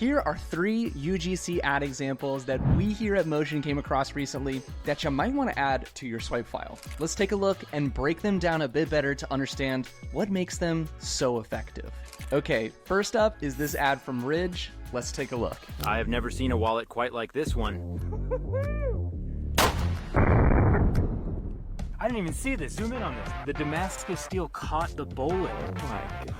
Here are 3 UGC ad examples that we here at Motion came across recently that you might want to add to your swipe file. Let's take a look and break them down a bit better to understand what makes them so effective. Okay, first up is this ad from Ridge. Let's take a look. I have never seen a wallet quite like this one. I didn't even see this. Zoom in on this. The Damascus steel caught the bullet.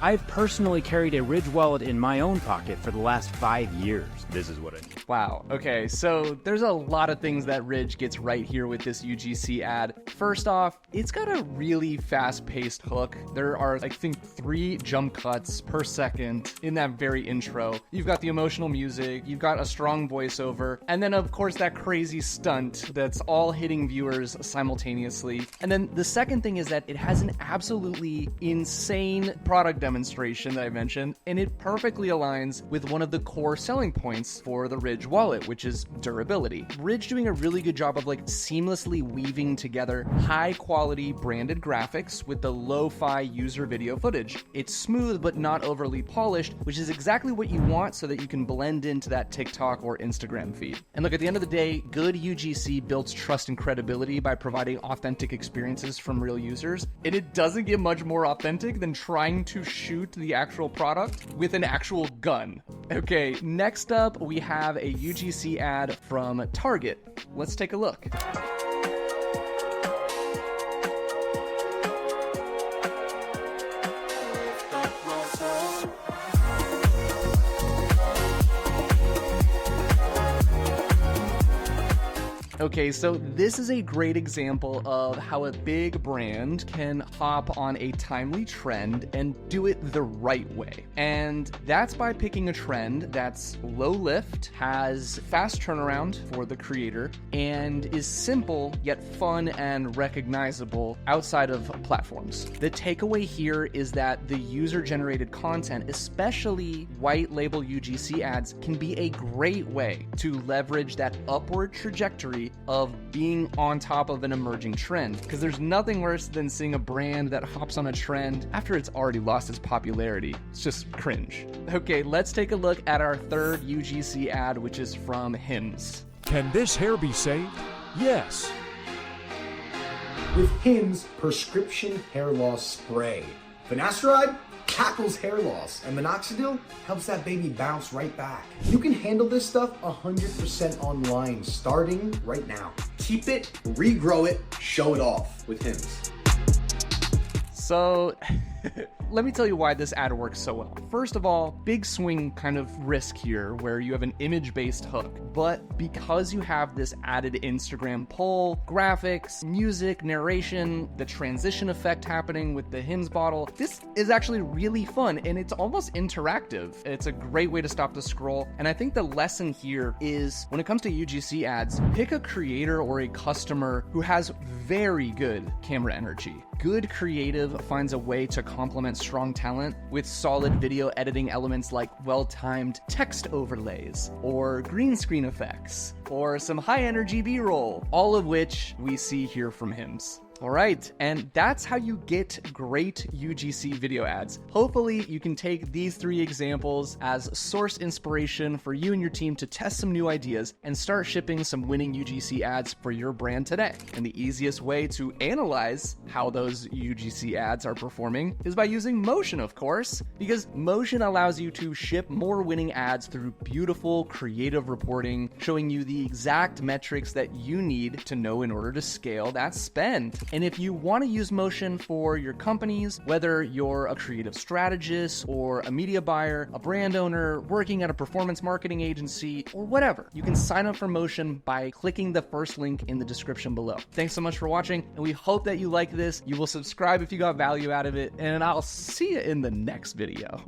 I've personally carried a Ridge wallet in my own pocket for the last 5 years. This is what I need. Wow, okay, so there's a lot of things that Ridge gets right here with this UGC ad. First off, it's got a really fast-paced hook. There are, I think, 3 jump cuts per second in that very intro. You've got the emotional music, you've got a strong voiceover, and then of course that crazy stunt that's all hitting viewers simultaneously. And then the second thing is that it has an absolutely insane product demonstration that I mentioned, and it perfectly aligns with one of the core selling points for the Ridge wallet, which is durability. Ridge doing a really good job of seamlessly weaving together high quality branded graphics with the lo-fi user video footage. It's smooth but not overly polished, which is exactly what you want so that you can blend into that TikTok or Instagram feed. And look, at the end of the day, good UGC builds trust and credibility by providing authentic experiences from real users, and it doesn't get much more authentic than trying to shoot the actual product with an actual gun. Okay, next up we have a UGC ad from Target. Let's take a look. Okay, so this is a great example of how a big brand can hop on a timely trend and do it the right way. And that's by picking a trend that's low lift, has fast turnaround for the creator, and is simple yet fun and recognizable outside of platforms. The takeaway here is that the user-generated content, especially white label UGC ads, can be a great way to leverage that upward trajectory of being on top of an emerging trend, because there's nothing worse than seeing a brand that hops on a trend after it's already lost its popularity. It's just cringe. Okay, let's take a look at our third UGC ad, which is from Hims. Can this hair be saved? Yes. With Hims prescription hair loss spray. Finasteride tackles hair loss, and minoxidil helps that baby bounce right back. You can handle this stuff 100% online, starting right now. Keep it, regrow it, show it off with Hims. So let me tell you why this ad works so well. First of all, big swing kind of risk here where you have an image-based hook, but because you have this added Instagram poll, graphics, music, narration, the transition effect happening with the Hims bottle, this is actually really fun and it's almost interactive. It's a great way to stop the scroll. And I think the lesson here is when it comes to UGC ads, pick a creator or a customer who has very good camera energy. Good creative finds a way to complement strong talent with solid video editing elements like well-timed text overlays or green screen effects or some high-energy B-roll, all of which we see here from Hims. All right, and that's how you get great UGC video ads. Hopefully you can take these 3 examples as source inspiration for you and your team to test some new ideas and start shipping some winning UGC ads for your brand today. And the easiest way to analyze how those UGC ads are performing is by using Motion, of course, because Motion allows you to ship more winning ads through beautiful, creative reporting, showing you the exact metrics that you need to know in order to scale that spend. And if you want to use Motion for your companies, whether you're a creative strategist or a media buyer, a brand owner, working at a performance marketing agency, or whatever, you can sign up for Motion by clicking the first link in the description below. Thanks so much for watching, and we hope that you like this. You will subscribe if you got value out of it, and I'll see you in the next video.